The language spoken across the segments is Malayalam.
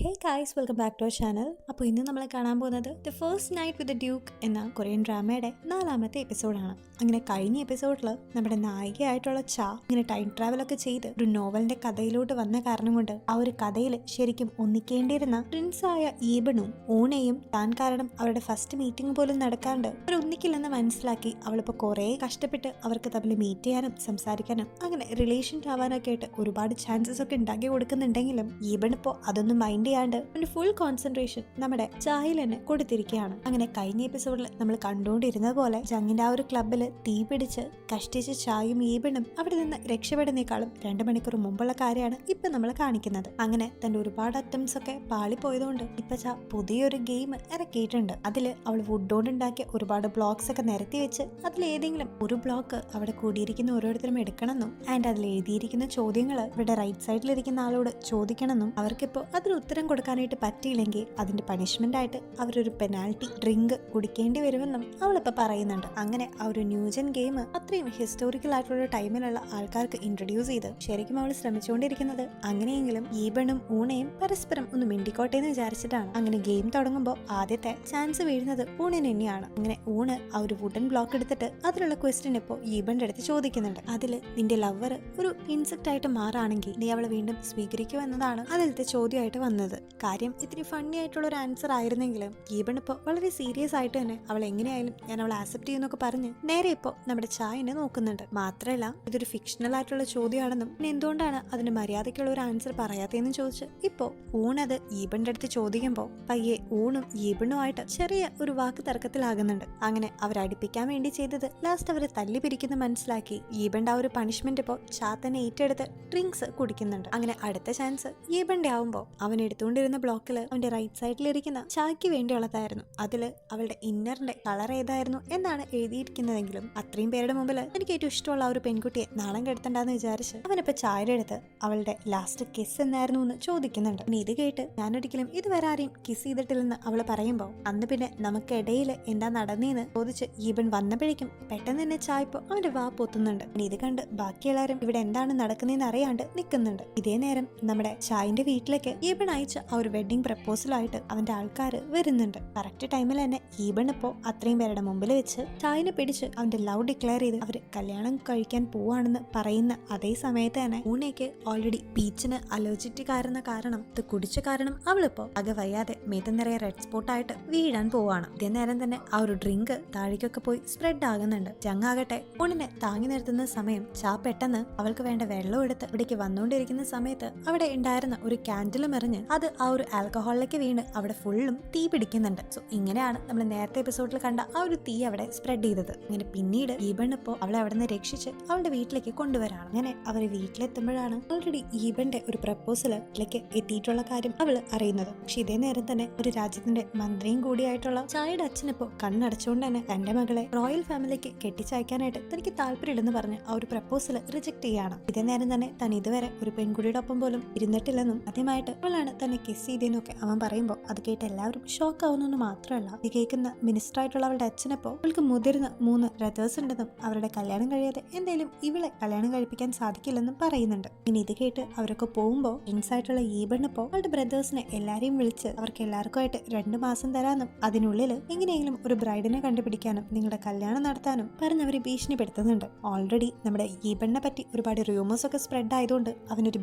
Hey guys, welcome back to our channel. അപ്പോൾ ഇന്ന് നമ്മൾ കാണാൻ പോകുന്നത് the first night with the duke എന്ന കൊറിയൻ ഡ്രാമയുടെ 4ാമത്തെ എപ്പിസോഡാണ്. അങ്ങനെ കഴിഞ്ഞ എപ്പിസോഡിൽ നമ്മുടെ നായികയായിട്ടുള്ള ചാ ഇങ്ങനെ ടൈം ട്രാവലൊക്കെ ചെയ്ത് ഒരു നോവലിന്റെ കഥയിലോട്ട് വന്ന കാരണം കൊണ്ട് ആ ഒരു കഥയിൽ ശരിക്കും ഒന്നിക്കേണ്ടിയിരുന്ന പ്രിൻസായ ഈബണും ഊണയും താൻ കാരണം അവരുടെ ഫസ്റ്റ് മീറ്റിംഗ് പോലും നടക്കാണ്ട് അവർ ഒന്നിക്കില്ലെന്ന് മനസ്സിലാക്കി അവളിപ്പോൾ കുറേ കഷ്ടപ്പെട്ട് അവർക്ക് തമ്മിൽ മീറ്റ് ചെയ്യാനും സംസാരിക്കാനും അങ്ങനെ റിലേഷൻ ആവാനൊക്കെ ആയിട്ട് ഒരുപാട് ചാൻസസ് ഒക്കെ ഉണ്ടാക്കി കൊടുക്കുന്നുണ്ടെങ്കിലും ഈബൺ ഇപ്പോൾ അതൊന്നും മൈൻഡ് ചെയ്യാണ്ട് അവന്റെ ഫുൾ കോൺസെൻട്രേഷൻ നമ്മുടെ ചായയിൽ തന്നെ കൊടുത്തിരിക്കുകയാണ്. അങ്ങനെ കഴിഞ്ഞ എപ്പിസോഡിൽ നമ്മൾ കണ്ടുകൊണ്ടിരുന്നത് പോലെ ജങ്ങിന്റെ ആ ഒരു ക്ലബിൽ തീ പിടിച്ച് കഷ്ടിച്ച് ചായയും ഈബണും അവിടെ നിന്ന് രക്ഷപ്പെടുന്നേക്കാളും 2 മണിക്കൂർ മുമ്പുള്ള കാര്യമാണ് ഇപ്പൊ നമ്മൾ കാണിക്കുന്നത്. അങ്ങനെ തന്റെ ഒരുപാട് അറ്റംപ്റ്റ്സ് ഒക്കെ പാളിപ്പോയതുകൊണ്ട് ഇപ്പൊ ചാ പുതിയൊരു ഗെയിം ഇറക്കിയിട്ടുണ്ട്. അതിൽ അവൾ വുഡ് കൊണ്ട് ഉണ്ടാക്കിയ ഒരുപാട് ബ്ലോക്സ് ഒക്കെ നിരത്തി വെച്ച് അതിലേതെങ്കിലും ഒരു ബ്ലോക്ക് അവിടെ കൂടിയിരിക്കുന്ന ഓരോരുത്തരും എടുക്കണമെന്നും ആൻഡ് അതിൽ എഴുതിയിരിക്കുന്ന ചോദ്യങ്ങൾ ഇവിടെ റൈറ്റ് സൈഡിലിരിക്കുന്ന ആളോട് ചോദിക്കണമെന്നും അവർക്കിപ്പോ അതിന് ഉത്തരം കൊടുക്കാനായിട്ട് പറ്റിയില്ലെങ്കിൽ അതിന്റെ പണിഷ്മെന്റ് ആയിട്ട് അവരൊരു പെനാൽറ്റി ഡ്രിങ്ക് കുടിക്കേണ്ടി വരുമെന്നും അവളിപ്പോ പറയുന്നുണ്ട്. അങ്ങനെ ആ ഒരു ന്യൂജൻ ഗെയിം അത്രയും ഹിസ്റ്റോറിക്കൽ ആയിട്ടുള്ള ടൈമിലുള്ള ആൾക്കാർക്ക് ഇൻട്രൊഡ്യൂസ് ചെയ്ത് ശരിക്കും അവൾ ശ്രമിച്ചുകൊണ്ടിരിക്കുന്നത് അങ്ങനെയെങ്കിലും ഈബണും ഊണയും പരസ്പരം ഒന്ന് മിണ്ടിക്കോട്ടെ എന്ന് വിചാരിച്ചിട്ടാണ്. അങ്ങനെ ഗെയിം തുടങ്ങുമ്പോൾ ആദ്യത്തെ ചാൻസ് വീഴുന്നത് ഊണിന് തന്നെയാണ്. അങ്ങനെ ഊണ് ആ ഒരു വുഡൻ ബ്ലോക്ക് എടുത്തിട്ട് അതിലുള്ള ക്വസ്റ്റ്യൻ ഇപ്പോൾ ഈബന്റെ അടുത്ത് ചോദിക്കുന്നുണ്ട്. അതില് നിന്റെ ലവർ ഒരു ഇൻസെക്ട് ആയിട്ട് മാറാണെങ്കിൽ നീ അവളെ വീണ്ടും സ്വീകരിക്കൂ എന്നതാണ് അതിലത്തെ ചോദ്യമായിട്ട് വന്നത്. കാര്യം ഇത്തിരി ഫണ്ണി ആയിട്ടുള്ള ഒരു ആൻസർ ആയിരുന്നെങ്കിലും ഈബൺ ഇപ്പോൾ വളരെ സീരിയസ് ആയിട്ട് തന്നെ അവൾ എങ്ങനെയായാലും ഞാൻ അവളെ ആക്സെപ്റ്റ് ചെയ്യുന്നൊക്കെ പറഞ്ഞ് നേരെ ഇപ്പോൾ നമ്മുടെ ചായനെ നോക്കുന്നുണ്ട്. മാത്രമല്ല ഇതൊരു ഫിക്ഷണൽ ആയിട്ടുള്ള ചോദ്യമാണെന്നും പിന്നെ എന്തുകൊണ്ടാണ് അതിന് മര്യാദയ്ക്കുള്ള ഒരു ആൻസർ പറയാത്തതെന്ന് ചോദിച്ച് ഇപ്പോൾ ഊണത് ഈബന്റെ അടുത്ത് ചോദിക്കുമ്പോൾ പയ്യെ ഊണും ഈബണുമായിട്ട് ചെറിയ ഒരു വാക്ക് തർക്കത്തിലാകുന്നുണ്ട്. അങ്ങനെ അവരടിപ്പിക്കാൻ വേണ്ടി ചെയ്തത് ലാസ്റ്റ് അവരെ തല്ലി പിരിക്കുന്ന മനസ്സിലാക്കി ഈബന്റെ ആ ഒരു പണിഷ്മെന്റ് ഇപ്പോൾ ചാ തന്നെ ഏറ്റെടുത്ത് ഡ്രിങ്ക്സ് കുടിക്കുന്നുണ്ട്. അങ്ങനെ അടുത്ത ചാൻസ് ഈബന്റെ ആവുമ്പോൾ അവൻ എടുത്തുകൊണ്ടിരുന്ന ബ്ലോക്കിൽ അവന്റെ റൈറ്റ് സൈഡിലിരിക്കുന്ന ചായ്ക്ക് വേണ്ടിയുള്ളതായിരുന്നു. അതില് അവളുടെ ഇന്നറിന്റെ കളർ ഏതായിരുന്നു എന്നാണ് എഴുതിയിരിക്കുന്നതെങ്കിലും അത്രയും പേരുടെ മുമ്പിൽ എനിക്ക് ഏറ്റവും ഇഷ്ടമുള്ള ആ ഒരു പെൺകുട്ടിയെ നാണം കെടുത്തണ്ടെന്ന് വിചാരിച്ച് അവനിപ്പോ ചായയുടെ അടുത്ത് അവളുടെ ലാസ്റ്റ് കിസ് എന്നായിരുന്നു എന്ന് ചോദിക്കുന്നുണ്ട്. പിന്നെ ഇത് കേട്ട് ഞാനൊരിക്കലും ഇതുവരെ ആരെയും കിസ് ചെയ്തിട്ടില്ലെന്ന് അവള് പറയുമ്പോൾ അന്ന് പിന്നെ നമുക്കിടയിൽ എന്താ നടന്നേന്ന് ചോദിച്ച് ഈബൻ വന്നപ്പോഴേക്കും പെട്ടെന്ന് തന്നെ ചായപ്പോ അവന്റെ വാ പൊത്തുന്നുണ്ട്. പിന്നെ ഇത് കണ്ട് ബാക്കിയെല്ലാവരും ഇവിടെ എന്താണ് നടക്കുന്നതെന്ന് അറിയാണ്ട് നിൽക്കുന്നുണ്ട്. ഇതേ നേരം നമ്മുടെ ചായന്റെ വീട്ടിലേക്ക് ഈബൺ അയച്ച ആ ഒരു വെഡിങ് പ്രപ്പോസലായിട്ട് അവന്റെ ആൾക്കാർ വരുന്നുണ്ട്. കറക്റ്റ് ടൈമിൽ തന്നെ ഈബൺ ഇപ്പോ അത്രയും പേരുടെ മുമ്പിൽ വെച്ച് ചായനെ പിടിച്ച് അവന്റെ ലവ് ഡിക്ലെയർ ചെയ്ത് അവര് കല്യാണം കഴിക്കാൻ പോവാണെന്ന് പറയുന്ന അതേ സമയത്ത് തന്നെ ഊണയ്ക്ക് ഓൾറെഡി പീച്ചിന് അലർജിറ്റിക് ആയിരുന്ന കാരണം ഇത് കുടിച്ച കാരണം അവളിപ്പോ അക വയ്യാതെ മേത്ത് നിറയെ റെഡ് സ്പോട്ട് ആയിട്ട് വീഴാൻ പോവാണ്. ഇതേ നേരം തന്നെ ആ ഒരു ഡ്രിങ്ക് താഴേക്കൊക്കെ പോയി സ്പ്രെഡ് ആകുന്നുണ്ട്. ജങ്ങാകട്ടെ ഊണിനെ താങ്ങി നിർത്തുന്ന സമയം ചാ പെട്ടെന്ന് അവൾക്ക് വേണ്ട വെള്ളം എടുത്ത് ഇവിടേക്ക് വന്നുകൊണ്ടിരിക്കുന്ന സമയത്ത് അവിടെ ഉണ്ടായിരുന്ന ഒരു ക്യാൻഡിലും എറിഞ്ഞ് അത് ആ ഒരു ആൽക്കഹോളിലേക്ക് വീണ് അവിടെ ഫുള്ളും തീ പിടിക്കുന്നുണ്ട്. സോ ഇങ്ങനെയാണ് നമ്മൾ നേരത്തെ എപ്പിസോഡിൽ കണ്ട ആ ഒരു തീ അവിടെ സ്പ്രെഡ് ചെയ്തത്. അങ്ങനെ പിന്നീട് ഈബൺ ഇപ്പോ അവളെ അവിടെ നിന്ന് രക്ഷിച്ച് അവളുടെ വീട്ടിലേക്ക് കൊണ്ടുവരാണ്. അങ്ങനെ അവർ വീട്ടിലെത്തുമ്പോഴാണ് ഓൾറെഡി ഈബന്റെ ഒരു പ്രപ്പോസലിലേക്ക് എത്തിയിട്ടുള്ള കാര്യം അവൾ അറിയുന്നത്. പക്ഷെ ഇതേ നേരം തന്നെ ഒരു രാജ്യത്തിന്റെ മന്ത്രിയും കൂടിയായിട്ടുള്ള ചായയുടെ അച്ഛനിപ്പോ കണ്ണടച്ചുകൊണ്ട് തന്നെ തന്റെ മകളെ റോയൽ ഫാമിലിക്ക് കെട്ടിച്ചയക്കാനായിട്ട് തനിക്ക് താല്പര്യമില്ലെന്ന് പറഞ്ഞ് ആ ഒരു പ്രപ്പോസൽ റിജക്ട് ചെയ്യാണ്. ഇതേ നേരം തന്നെ താൻ ഇതുവരെ ഒരു പെൺകുടിയുടെ ഒപ്പം പോലും ഇരുന്നിട്ടില്ലെന്നും ആദ്യമായിട്ട് അവളാണ് തന്നെ കിസ് ചെയ്തെന്നൊക്കെ അവൻ പറയുമ്പോൾ അത് കേട്ട് എല്ലാവരും ഷോക്ക് ആവുന്നു. മാത്രമല്ല ഇത് കേൾക്കുന്ന മിനിസ്റ്റർ ആയിട്ടുള്ള അവളുടെ അച്ഛനപ്പോ അവൾക്ക് മുതിർന്ന 3 ബ്രദേഴ്സ് ഉണ്ടെന്നും അവരുടെ കല്യാണം കഴിയാതെ എന്തായാലും ഇവളെ കല്യാണം കഴിപ്പിക്കാൻ സാധിക്കില്ലെന്നും പറയുന്നുണ്ട്. ഇനി ഇത് കേട്ട് അവരൊക്കെ പോകുമ്പോൾ പ്രിൻസ് ആയിട്ടുള്ള ഈബണിപ്പോ അവളുടെ ബ്രദേഴ്സിനെ എല്ലാരെയും വിളിച്ച് അവർക്ക് എല്ലാവർക്കുമായിട്ട് 2 മാസം തരാനും അതിനുള്ളിൽ എങ്ങനെയെങ്കിലും ഒരു ബ്രൈഡിനെ കണ്ടുപിടിക്കാനും നിങ്ങളുടെ കല്യാണം നടത്താനും പറഞ്ഞവരെ ഭീഷണിപ്പെടുത്തുന്നുണ്ട്. ഓൾറെഡി നമ്മുടെ ഈബണിനെ പറ്റി ഒരുപാട് റൂമേഴ്സ് ഒക്കെ സ്പ്രെഡ് ആയതുകൊണ്ട് അവനൊരു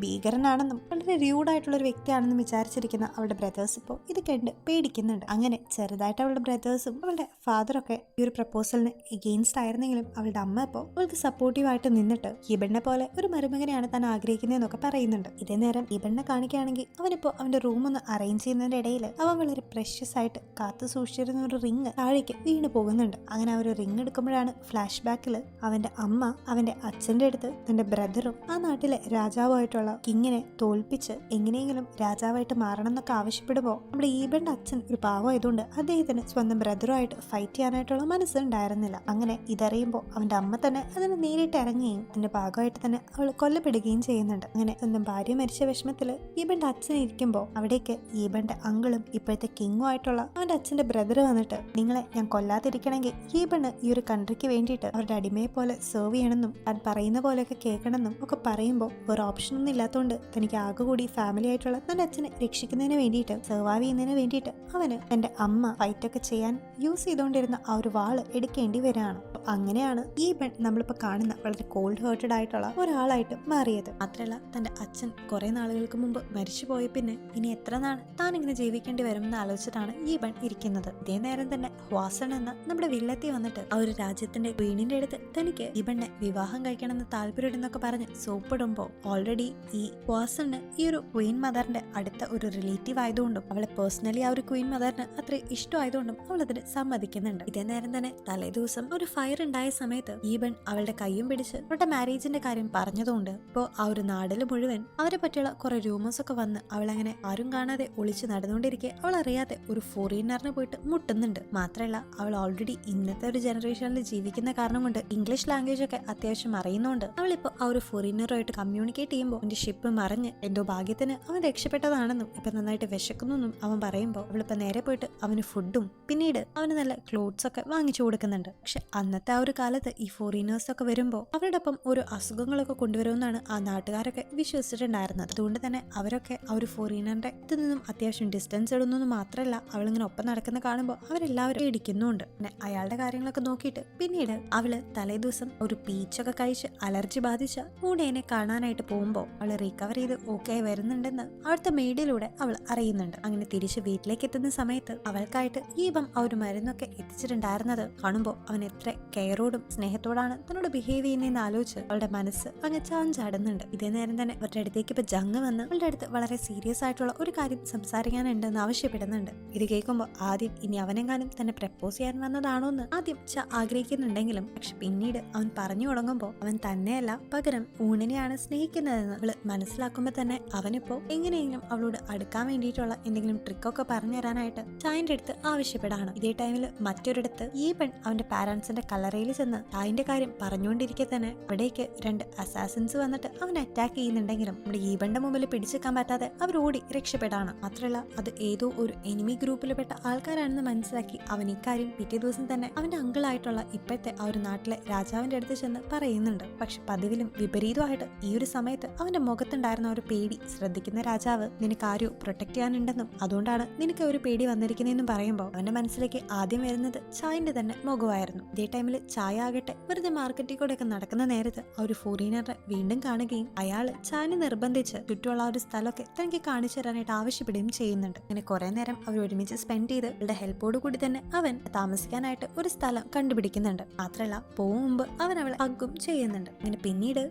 ഭീകരനാണെന്നും വളരെ റൂഡായിട്ടുള്ള ഒരു വ്യക്തിയാണെന്നും വിചാരിച്ചിരിക്കുന്ന അവളുടെ ബ്രദേഴ്സ് ഇപ്പോൾ ഇത് കണ്ട് പേടിക്കുന്നുണ്ട്. അങ്ങനെ ചെറുതായിട്ട് അവളുടെ ബ്രദേഴ്സും അവളുടെ ഫാദറൊക്കെ ഈ ഒരു പ്രപ്പോസലിന് എഗെയിൻസ്റ്റ് ആയിരുന്നെങ്കിലും അവളുടെ അമ്മ ഇപ്പോൾ അവൾക്ക് സപ്പോർട്ടീവ് ആയിട്ട് നിന്നിട്ട് ഈബണിനെ പോലെ ഒരു മരുമകനെയാണ് താൻ ആഗ്രഹിക്കുന്നതെന്നൊക്കെ പറയുന്നുണ്ട്. ഇതേ നേരം ഈബണിനെ കാണിക്കുകയാണെങ്കിൽ അവനിപ്പോ അവന്റെ റൂം ഒന്ന് അറേഞ്ച് ചെയ്യുന്നതിന്റെ ഇടയിൽ അവൻ വളരെ പ്രഷ്യസ് ആയിട്ട് കാത്തു സൂക്ഷിച്ചിരുന്ന ഒരു റിങ് താഴേക്ക് വീണ് പോകുന്നുണ്ട്. അങ്ങനെ ആ ഒരു റിങ് എടുക്കുമ്പോഴാണ് ഫ്ലാഷ് ബാക്കിൽ അവന്റെ അമ്മ അവന്റെ അച്ഛന്റെ അടുത്ത് തന്റെ ബ്രദറും ആ നാട്ടിലെ രാജാവുമായിട്ടുള്ള കിങ്ങിനെ തോൽപ്പിച്ച് എങ്ങനെയെങ്കിലും രാജാവായിട്ട് മാറണം എന്നൊക്കെ ആവശ്യപ്പെടുമ്പോൾ നമ്മുടെ ഈബന്റെ അച്ഛൻ ഒരു പാവമായതുകൊണ്ട് അദ്ദേഹത്തിന് സ്വന്തം ബ്രദറുമായിട്ട് ഫൈറ്റ് ചെയ്യാനായിട്ടുള്ള മനസ്സുണ്ടായിരുന്നില്ല. അങ്ങനെ ഇതറിയുമ്പോൾ അവന്റെ അമ്മ തന്നെ അതിന് നേരിട്ട് ഇറങ്ങുകയും അതിന്റെ ഭാഗമായിട്ട് തന്നെ അവൾ കൊല്ലപ്പെടുകയും ചെയ്യുന്നുണ്ട്. അങ്ങനെ സ്വന്തം ഭാര്യ മരിച്ച വിഷമത്തില് ഈബന്റെ അച്ഛൻ ഇരിക്കുമ്പോൾ അവിടേക്ക് ഈബന്റെ അങ്കിളും ഇപ്പോഴത്തെ കിങ്ങും ആയിട്ടുള്ള അവന്റെ അച്ഛന്റെ ബ്രദർ വന്നിട്ട് നിങ്ങളെ ഞാൻ കൊല്ലാതിരിക്കണമെങ്കിൽ ഈബണ് ഈ ഒരു കൺട്രിക്ക് വേണ്ടിയിട്ട് അവരുടെ അടിമയെ പോലെ സെർവ് ചെയ്യണമെന്നും താൻ പറയുന്ന പോലെയൊക്കെ കേൾക്കണമെന്നും ഒക്കെ പറയുമ്പോൾ ഒരു ഓപ്ഷൻ ഒന്നും ഇല്ലാത്തതുകൊണ്ട് തനിക്ക് ആകെ കൂടി ഫാമിലി ആയിട്ടുള്ള തന്റെ അച്ഛനെ രക്ഷിക്കുന്നതിന് വേണ്ടിയിട്ട്, സർവൈവ് ചെയ്യുന്നതിന് വേണ്ടിയിട്ട് അവന് തന്റെ അമ്മ ഫൈറ്റൊക്കെ ചെയ്യാൻ യൂസ് ചെയ്തുകൊണ്ടിരുന്ന ആ ഒരു വാള് എടുക്കേണ്ടി വരികയാണ്. അങ്ങനെയാണ് ഈ നമ്മളിപ്പോൾ കാണുന്ന വളരെ കോൾഡ് ഹേർട്ടഡ് ആയിട്ടുള്ള ഒരാളായിട്ട് മാറിയത്. മാത്രമല്ല തന്റെ അച്ഛൻ കുറെ നാളുകൾക്ക് മുമ്പ് മരിച്ചു പോയ പിന്നെ ഇനി എത്ര നാൾ താൻ ഇങ്ങനെ ജീവിക്കേണ്ടി വരുമെന്ന് ആലോചിച്ചിട്ടാണ് ഈ ഇരിക്കുന്നത്. ഇതേ നേരം തന്നെ ഹ്വാസൺ എന്ന നമ്മുടെ വില്ലത്തി വന്നിട്ട് ആ ഒരു രാജ്യത്തിന്റെ ക്വീനിന്റെ അടുത്ത് തനിക്ക് ഇവനെ വിവാഹം കഴിക്കണമെന്ന് താല്പര്യമുണ്ടെന്നൊക്കെ പറഞ്ഞ് സോപ്പിടുമ്പോൾ ഓൾറെഡി ഈ ഹ്വാസണ് ഈ ഒരു ക്വീൻ മദറിന്റെ അടുത്ത ഒരു റിലേറ്റീവ് ആയതുകൊണ്ടും അവളെ പേഴ്സണലി ആ ഒരു ക്വീൻ മദറിന് അത്ര ഇഷ്ടമായതുകൊണ്ടും അവൾ അതിന് സമ്മതിക്കുന്നുണ്ട്. ഇതേ നേരം തന്നെ തലേ ദിവസം ഒരു ഫയർ ഉണ്ടായ സമയത്ത് ഈബൻ അവളുടെ കൈയും പിടിച്ച് അവളുടെ മാരേജിന്റെ കാര്യം പറഞ്ഞതുകൊണ്ട് ഇപ്പോൾ ആ ഒരു നാടില് മുഴുവൻ അവരെ പറ്റിയുള്ള കുറെ റൂമേഴ്സ് ഒക്കെ വന്ന് അവളങ്ങനെ ആരും കാണാതെ ഒളിച്ച് നടന്നുകൊണ്ടിരിക്കെ അവൾ അറിയാതെ ഒരു ഫോറിനറിനെ പോയിട്ട് മുട്ടുന്നുണ്ട്. മാത്രമല്ല അവൾ ഓൾറെഡി ഇന്നത്തെ ഒരു ജനറേഷനിൽ ജീവിക്കുന്ന കാരണം കൊണ്ട് ഇംഗ്ലീഷ് ലാംഗ്വേജ് ഒക്കെ അത്യാവശ്യം അറിയുന്നതുകൊണ്ട് അവളിപ്പോ ആ ഒരു ഫോറിനറുമായിട്ട് കമ്മ്യൂണിക്കേറ്റ് ചെയ്യുമ്പോൾ അവന്റെ ഷിപ്പ് മറിഞ്ഞ് എന്തോ ഭാഗ്യത്തിന് അവൻ രക്ഷപ്പെട്ടതാണെന്നും ഇപ്പൊ നന്നായിട്ട് വിശക്കുന്നെന്നും അവൻ പറയുമ്പോൾ അവളിപ്പോ നേരെ പോയിട്ട് അവന് ഫുഡും പിന്നീട് അവന് നല്ല ക്ലോത്ത്സ് ഒക്കെ വാങ്ങിച്ചു കൊടുക്കുന്നുണ്ട്. പക്ഷെ അന്നത്തെ ആ ഒരു കാലത്ത് ഈ ഫോറിനേഴ്സ് ഒക്കെ വരുമ്പോൾ അവരുടെ ഒപ്പം ഒരു അസുഖങ്ങളൊക്കെ കൊണ്ടുവരുമെന്നാണ് ആ നാട്ടുകാരൊക്കെ വിശ്വസിച്ചിട്ടുണ്ടായിരുന്നത്. അതുകൊണ്ട് തന്നെ അവരൊക്കെ ആ ഒരു ഫോറിനറിന്റെ ഇതിൽ നിന്നും അത്യാവശ്യം ഡിസ്റ്റൻസ് ഇടുന്നു മാത്രമല്ല അവളിങ്ങനെ ഒപ്പം നടക്കുന്ന കാണുമ്പോൾ അവരെല്ലാവരും ഇടിക്കുന്നുണ്ട്. പിന്നെ അയാളുടെ കാര്യങ്ങളൊക്കെ നോക്കിയിട്ട് പിന്നീട് അവള് തലേ ദിവസം ഒരു പീച്ചൊക്കെ കഴിച്ച് അലർജി ബാധിച്ച മൂടേനെ കാണാനായിട്ട് പോകുമ്പോൾ അവള് റിക്കവർ ചെയ്ത് ഓക്കെ വരുന്നുണ്ടെന്ന് അവിടുത്തെ മെയ്ഡിലൂടെ അവൾ അറിയുന്നുണ്ട്. അങ്ങനെ തിരിച്ച് വീട്ടിലേക്ക് എത്തുന്ന സമയത്ത് അവൾക്കായിട്ട് ഈവം ആ ഒരു മരുന്നൊക്കെ എത്തിച്ചിട്ടുണ്ടായിരുന്നത് കാണുമ്പോൾ അവൻ എത്ര കെയറോടും സ്നേഹത്തോടാണ് തന്നോട് ബിഹേവ് ചെയ്യുന്നതെന്ന് ആലോചിച്ച് അവളുടെ മനസ്സ് അങ്ങ് ചാഞ്ചാടുന്നുണ്ട്. ഇതേ നേരം തന്നെ അവരുടെ അടുത്തേക്ക് ഇപ്പൊ ജങ് വന്ന് അവളുടെ അടുത്ത് വളരെ സീരിയസ് ആയിട്ടുള്ള ഒരു കാര്യം സംസാരിക്കാനുണ്ടെന്ന് ആവശ്യപ്പെടുന്നുണ്ട്. ഇത് കേൾക്കുമ്പോൾ ആദ്യം ഇനി അവനെങ്ങാനും തന്നെ പ്രപ്പോസ് ചെയ്യാൻ വന്നതാണോ എന്ന് ആദ്യം ആഗ്രഹിക്കുന്നുണ്ടെങ്കിലും പക്ഷെ പിന്നീട് അവൻ പറഞ്ഞു തുടങ്ങുമ്പോൾ അവൻ തന്നെയല്ല പകരം ഊണിനെയാണ് സ്നേഹിക്കുന്നതെന്ന് അവള് മനസ്സിലാക്കുമ്പോൾ തന്നെ അവനിപ്പോ എങ്ങനെയെങ്കിലും അവളോട് അടുക്കാൻ വേണ്ടിയിട്ടുള്ള എന്തെങ്കിലും ട്രിക്കൊക്കെ പറഞ്ഞു തരാനായിട്ട് ചായന്റെ അടുത്ത് ആവശ്യപ്പെടാണ്. ഇതേ ടൈമിൽ മറ്റൊരിടത്ത് ഈ അവന്റെ പാരന്റ്സിന്റെ കല്ലറയിൽ ചെന്ന് ചായന്റെ കാര്യം പറഞ്ഞുകൊണ്ടിരിക്കെ തന്നെ അവിടേക്ക് രണ്ട് അസാസിൻസ് വന്നിട്ട് അവൻ അറ്റാക്ക് ചെയ്യുന്നുണ്ടെങ്കിലും നമ്മുടെ ഈബന്റെ മുമ്പിൽ പിടിച്ചെക്കാൻ പറ്റാതെ അവർ ഓടി രക്ഷപ്പെടാണ്. മാത്രമല്ല അത് ഏതോ ഒരു എനിമി ഗ്രൂപ്പിൽപ്പെട്ട ആൾക്കാരാണെന്ന് മനസ്സിലാക്കി അവൻ ഇക്കാര്യം പിറ്റേ ദിവസം തന്നെ അവന്റെ അങ്കിളായിട്ടുള്ള ഇപ്പോഴത്തെ ആ ഒരു നാട്ടിലെ രാജാവിന്റെ അടുത്ത് ചെന്ന് പറയുന്നുണ്ട്. പക്ഷെ പതിവിലും വിപരീതമായിട്ട് ഈ ഒരു സമയത്ത് അവന്റെ മുഖത്തുണ്ടായിരുന്ന ഒരു പേടി ശ്രദ്ധിക്കുന്ന രാജാവ് നിനക്ക് ആരോ പ്രൊട്ടക്ട് ചെയ്യാനുണ്ടെന്നും അതുകൊണ്ടാണ് നിനക്ക് ഒരു പേടി വന്നിരിക്കുന്നതെന്നും പറയുമ്പോൾ അവന്റെ മനസ്സിലേക്ക് ആദ്യം വരുന്നത് ചായന്റെ തന്നെ മുഖമായിരുന്നു. ഇതേ ടൈമിൽ ചായ ആകട്ടെ വെറുതെ മാർക്കറ്റിൽ കൂടെ ഒക്കെ നടക്കുന്ന നേരത്ത് ആ ഒരു ഫോറിനറെ വീണ്ടും കാണുകയും അയാള് ചായനെ നിർബന്ധിച്ച് ചുറ്റുമുള്ള ആ ഒരു സ്ഥലമൊക്കെ തനിക്ക് കാണിച്ചു തരാനായിട്ട് ആവശ്യപ്പെടുകയും ചെയ്യുന്നുണ്ട്. അങ്ങനെ കുറെ നേരം അവർ ഒരുമിച്ച് സ്പെൻഡ് ചെയ്ത് അവരുടെ ഹെൽപ്പോട് കൂടി തന്നെ അവൻ താമസിക്കാനായിട്ട് ഒരു സ്ഥലം കണ്ടുപിടിക്കുന്നുണ്ട്. മാത്രമല്ല പോകും മുമ്പ് അവൻ അവളെ ഹഗ്ഗും ചെയ്യുന്നുണ്ട്. അങ്ങനെ പിന്നീട്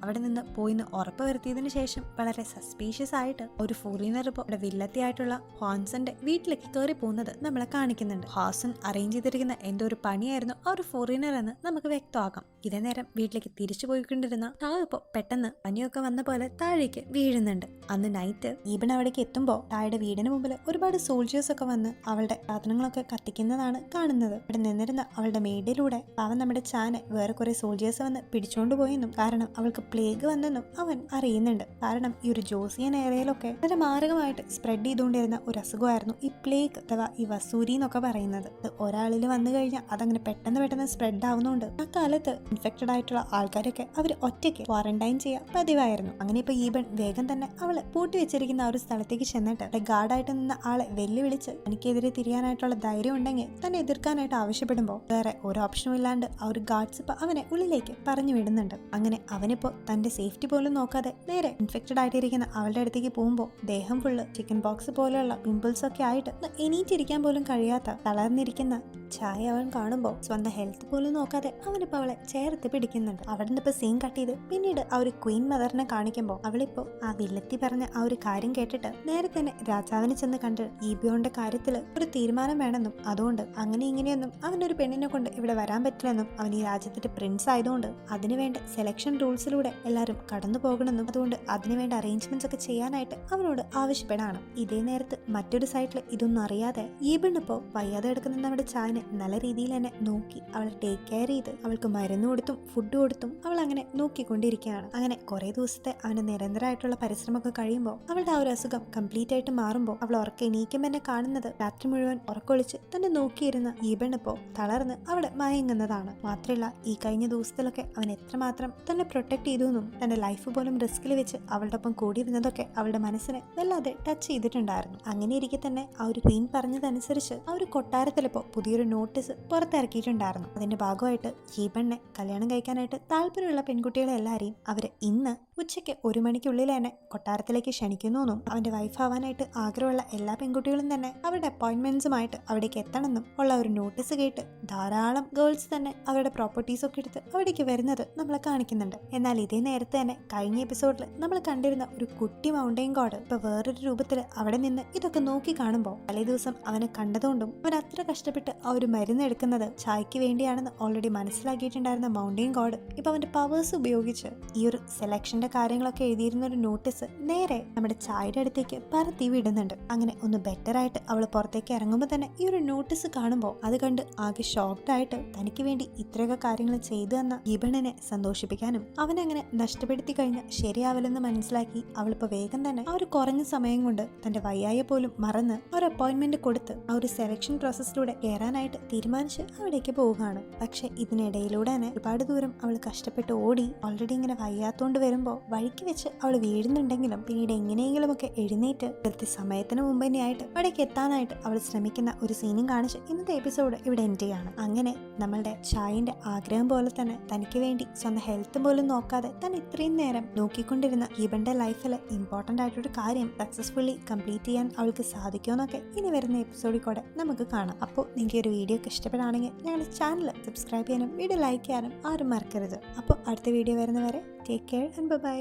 അവിടെ നിന്ന് പോയിന്ന് ഉറപ്പ് വരുത്തിയതിനു ശേഷം വളരെ സസ്പീഷ്യസ് ആയിട്ട് ഒരു ഫോറിനർ ഇപ്പോൾ അവിടെ വില്ലത്തിയായിട്ടുള്ള ഹോൺസന്റെ വീട്ടിലേക്ക് കയറി പോകുന്നത് നമ്മളെ കാണിക്കുന്നുണ്ട്. ഹോസൺ അറേഞ്ച് ചെയ്തിരിക്കുന്ന എന്തോ ഒരു പണിയായിരുന്നു ആ ഒരു ഫോറിനർ എന്ന് നമുക്ക് വ്യക്തമാക്കാം. ഇതേ നേരം വീട്ടിലേക്ക് തിരിച്ചു പോയിക്കൊണ്ടിരുന്ന ഇപ്പോൾ പെട്ടെന്ന് പനിയൊക്കെ വന്ന പോലെ താഴേക്ക് വീഴുന്നുണ്ട്. അന്ന് നൈറ്റ് ഈബൻ അവിടേക്ക് എത്തുമ്പോൾ താഴെ വീടിന് മുമ്പിൽ ഒരുപാട് സോൾജേഴ്സ് ഒക്കെ വന്ന് അവളുടെ സാധനങ്ങളൊക്കെ കത്തിക്കുന്നതാണ് കാണുന്നത്. ഇവിടെ നിന്നിരുന്ന അവളുടെ മെയ്ഡിലൂടെ അവൻ നമ്മുടെ ചാനെ വേറെ കുറെ സോൾജേഴ്സ് വന്ന് പിടിച്ചോണ്ട് പോയെന്നും കാരണം അവൾക്ക് പ്ലേഗ് വന്നെന്നും അവൻ അറിയുന്നുണ്ട്. കാരണം ഈ ഒരു ജോസിയൻ ഏരിയയിലൊക്കെ വളരെ മാരകമായിട്ട് സ്പ്രെഡ് ചെയ്തുകൊണ്ടിരുന്ന ഒരു അസുഖമായിരുന്നു ഈ പ്ലേഗ് അഥവാ ഈ വസൂരി എന്നൊക്കെ പറയുന്നത്. ഒരാളിൽ വന്നു കഴിഞ്ഞാൽ അതങ്ങനെ പെട്ടെന്ന് സ്പ്രെഡ് ആവുന്നതുകൊണ്ട് ആ കാലത്ത് ഇൻഫെക്റ്റഡ് ആയിട്ടുള്ള ആൾക്കാരൊക്കെ അവർ ഒറ്റയ്ക്ക് ക്വാറന്റൈൻ ചെയ്യാൻ പതിവായിരുന്നു. അങ്ങനെ ഇപ്പൊ ഈബൻ വേഗം തന്നെ അവള് പൂട്ടി വെച്ചിരിക്കുന്ന ആ ഒരു സ്ഥലത്തേക്ക് ചെന്നിട്ട് ഗാർഡായിട്ട് നിന്ന ആളെ വെല്ലുവിളിച്ച് തനിക്കെതിരെ തിരിയാനായിട്ടുള്ള ധൈര്യം ഉണ്ടെങ്കിൽ തന്നെ എതിർക്കാനായിട്ട് ആവശ്യപ്പെടുമ്പോൾ വേറെ ഒരു ഓപ്ഷനും ഇല്ലാണ്ട് ആ ഒരു ഗാർഡ്സ് ഇപ്പൊ അവനെ ഉള്ളിലേക്ക് പറഞ്ഞു വിടുന്നുണ്ട്. അങ്ങനെ അവനിപ്പോ തന്റെ സേഫ്റ്റി പോലും നോക്കാതെ നേരെ ഇൻഫെക്റ്റഡ് ആയിട്ടിരിക്കുന്ന അവളുടെ അടുത്തേക്ക് പോകുമ്പോൾ ദേഹം ഫുള്ള് ചിക്കൻ ബോക്സ് പോലെയുള്ള പിമ്പിൾസ് ഒക്കെ ആയിട്ട് എണീറ്റിരിക്കാൻ പോലും കഴിയാത്ത തളർന്നിരിക്കുന്ന ചായ അവൻ കാണുമ്പോൾ സ്വന്തം ഹെൽത്ത് പോലും നോക്കാതെ അവനിപ്പോ അവളെ ചേർത്ത് പിടിക്കുന്നുണ്ട്. അവിടെ നിന്ന് ഇപ്പൊ സീൻ കട്ട് ചെയ്ത് പിന്നീട് ആ ഒരു ക്വീൻ മദറിനെ കാണിക്കുമ്പോൾ അവളിപ്പോ ആ വില്ലത്തി പറഞ്ഞ ആ ഒരു കാര്യം കേട്ടിട്ട് നേരെ തന്നെ രാജാവിനെ ചെന്ന് കണ്ട് ഈബിയോന്റെ കാര്യത്തിൽ ഒരു തീരുമാനം വേണമെന്നും അതുകൊണ്ട് അങ്ങനെ ഇങ്ങനെയൊന്നും അവനൊരു പെണ്ണിനെ കൊണ്ട് ഇവിടെ വരാൻ പറ്റില്ലെന്നും അവൻ ഈ രാജ്യത്തിന്റെ പ്രിൻസ് ആയതുകൊണ്ട് അതിനുവേണ്ട സെലക്ഷൻ റൂൾസിലൂടെ എല്ലാവരും കടന്നു പോകണമെന്നും അതുകൊണ്ട് അതിനുവേണ്ട അറേഞ്ച്മെന്റ്സ് ഒക്കെ ചെയ്യാനായിട്ട് അവനോട് ആവശ്യപ്പെടാണ്. ഇതേ നേരത്ത് മറ്റൊരു സൈഡിൽ ഇതൊന്നും അറിയാതെ ഈബിണിപ്പോ വയ്യാതെ എടുക്കുന്ന നമ്മുടെ ചായനെ നല്ല രീതിയിൽ തന്നെ നോക്കി അവളെ ടേക്ക് കെയർ ചെയ്ത് അവൾക്ക് മരുന്ന് കൊടുത്തും ഫുഡ് കൊടുത്തും അവൾ അങ്ങനെ നോക്കിക്കൊണ്ടിരിക്കുകയാണ്. അങ്ങനെ കുറെ ദിവസത്തെ അവന് നിരന്തരമായിട്ടുള്ള പരിശ്രമമൊക്കെ കഴിയുമ്പോൾ അവളുടെ ആ ഒരു അസുഖം കംപ്ലീറ്റ് ആയിട്ട് മാറുമ്പോൾ അവൾ ഉറക്കെ എണീക്കും തന്നെ കാണുന്നത് രാത്രി മുഴുവൻ ഉറക്കൊളിച്ച് തന്നെ നോക്കിയിരുന്ന ഈബണിപ്പോ തളർന്ന് അവിടെ മയങ്ങുന്നതാണ്. മാത്രമല്ല ഈ കഴിഞ്ഞ ദിവസത്തിലൊക്കെ അവൻ എത്രമാത്രം തന്നെ പ്രൊട്ടക്ട് ചെയ്തു എന്നും തന്റെ ലൈഫ് പോലും റിസ്കിൽ വെച്ച് അവളുടെ ഒപ്പം കൂടിയിരുന്നതൊക്കെ അവളുടെ മനസ്സിനെ വല്ലാതെ ടച്ച് ചെയ്തിട്ടുണ്ടായിരുന്നു. അങ്ങനെ ഇരിക്കെ തന്നെ ആ ഒരു ക്വീൻ പറഞ്ഞതനുസരിച്ച് ആ ഒരു കൊട്ടാരത്തിലിപ്പോ പുതിയൊരു നോട്ടീസ് പുറത്തിറക്കിയിട്ടുണ്ടായിരുന്നു. അതിന്റെ ഭാഗമായിട്ട് ഈബണിനെ കല്യാണം കഴിക്കാനായിട്ട് താല്പര്യമുള്ള പെൺകുട്ടികളെ എല്ലാരെയും അവര് ഇന്ന് ഉച്ചയ്ക്ക് 1 മണിക്കുള്ളിൽ തന്നെ കൊട്ടാരത്തിലേക്ക് ക്ഷണിക്കുന്നു എന്നും അവന്റെ വൈഫ് ആവാനായിട്ട് ആഗ്രഹമുള്ള എല്ലാ പെൺകുട്ടികളും തന്നെ അവരുടെ അപ്പോയിന്റ്മെന്റ്സുമായിട്ട് അവിടേക്ക് എത്തണമെന്നും ഉള്ള ഒരു നോട്ടീസ് കേട്ട് ധാരാളം ഗേൾസ് തന്നെ അവരുടെ പ്രോപ്പർട്ടീസ് ഒക്കെ എടുത്ത് അവിടേക്ക് വരുന്നത് നമ്മളെ കാണിക്കുന്നുണ്ട്. എന്നാൽ ഇതേ നേരത്തെ തന്നെ കഴിഞ്ഞ എപ്പിസോഡിൽ നമ്മൾ കണ്ടിരുന്ന ഒരു കുട്ടി മൗണ്ടെയിൻ ഗോഡ് ഇപ്പൊ വേറൊരു രൂപത്തിൽ അവിടെ നിന്ന് ഇതൊക്കെ നോക്കി കാണുമ്പോൾ തലേ ദിവസം അവനെ കണ്ടതുകൊണ്ടും അവൻ അത്ര കഷ്ടപ്പെട്ട് ആ ഒരു മരുന്ന് എടുക്കുന്നത് ചായക്ക് വേണ്ടിയാണെന്ന് ഓൾറെഡി മനസ്സിലാക്കിയിട്ടുണ്ടായിരുന്ന മൗണ്ടെയിൻ ഗോഡ് ഇപ്പൊ അവന്റെ പവേഴ്സ് ഉപയോഗിച്ച് ഈ ഒരു സെലക്ഷന്റെ കാര്യങ്ങളൊക്കെ എഴുതിയിരുന്ന ഒരു നോട്ടീസ് നേരെ നമ്മുടെ ചായയുടെ അടുത്തേക്ക് പരത്തി വിടുന്നുണ്ട്. അങ്ങനെ ഒന്ന് ബെറ്റർ ആയിട്ട് അവൾ പുറത്തേക്ക് ഇറങ്ങുമ്പോൾ തന്നെ ഈ ഒരു നോട്ടീസ് കാണുമ്പോൾ അത് കണ്ട് ആകെ ഷോക്ക്ഡ് ആയിട്ട് തനിക്ക് വേണ്ടി ഇത്രയൊക്കെ കാര്യങ്ങൾ ചെയ്തു തന്ന ഈബണിനെ സന്തോഷിപ്പിക്കാനും അവനങ്ങനെ നഷ്ടപ്പെടുത്തി കഴിഞ്ഞാൽ ശരിയാവില്ലെന്ന് മനസ്സിലാക്കി അവളിപ്പോ വേഗം തന്നെ ആ ഒരു കുറഞ്ഞ സമയം കൊണ്ട് തന്റെ വയ്യായ പോലും മറന്ന് ഒരു അപ്പോയിന്റ്മെന്റ് കൊടുത്ത് ആ ഒരു സെലക്ഷൻ പ്രോസസ്സിലൂടെ കയറാനായിട്ട് തീരുമാനിച്ച് അവിടേക്ക് പോവുകയാണ്. പക്ഷെ ഇതിനിടയിലൂടെ തന്നെ ഒരുപാട് ദൂരം അവൾ കഷ്ടപ്പെട്ട് ഓടി ഓൾറെഡി ഇങ്ങനെ വയ്യാത്തോണ്ട് വരുമ്പോൾ വഴിക്ക് വെച്ച് അവൾ വീഴുന്നുണ്ടെങ്കിലും പിന്നീട് എങ്ങനെയെങ്കിലും ഒക്കെ എഴുന്നേറ്റ് കൃത്യസമയത്തിന് മുമ്പ് തന്നെയായിട്ട് അവിടേക്ക് എത്താനായിട്ട് അവൾ ശ്രമിക്കുന്ന ഒരു സീനും കാണിച്ച് ഇന്നത്തെ എപ്പിസോഡ് ഇവിടെ എൻഡ് ചെയ്യാണ്. അങ്ങനെ നമ്മളുടെ ചായന്റെ ആഗ്രഹം പോലെ തന്നെ തനിക്ക് വേണ്ടി സ്വന്തം ഹെൽത്ത് പോലും നോക്കാതെ താൻ ഇത്രയും നേരം നോക്കിക്കൊണ്ടിരുന്ന ഈബന്റെ ലൈഫിൽ ഇമ്പോർട്ടന്റ് ആയിട്ടൊരു കാര്യം സക്സസ്ഫുള്ളി കംപ്ലീറ്റ് ചെയ്യാൻ അവൾക്ക് സാധിക്കുമെന്നൊക്കെ ഇനി വരുന്ന എപ്പിസോഡിൽ കൂടെ നമുക്ക് കാണാം. അപ്പോൾ നിങ്ങൾക്ക് ഒരു വീഡിയോ ഒക്കെ ഇഷ്ടപ്പെടുകയാണെങ്കിൽ ഞങ്ങളുടെ ചാനൽ സബ്സ്ക്രൈബ് ചെയ്യാനും വീഡിയോ ലൈക്ക് ചെയ്യാനും ആരും മറക്കരുത്. അപ്പോൾ അടുത്ത വീഡിയോ വരുന്നവരെ ടേക്ക് കെയർ ആൻഡ് ബൈ.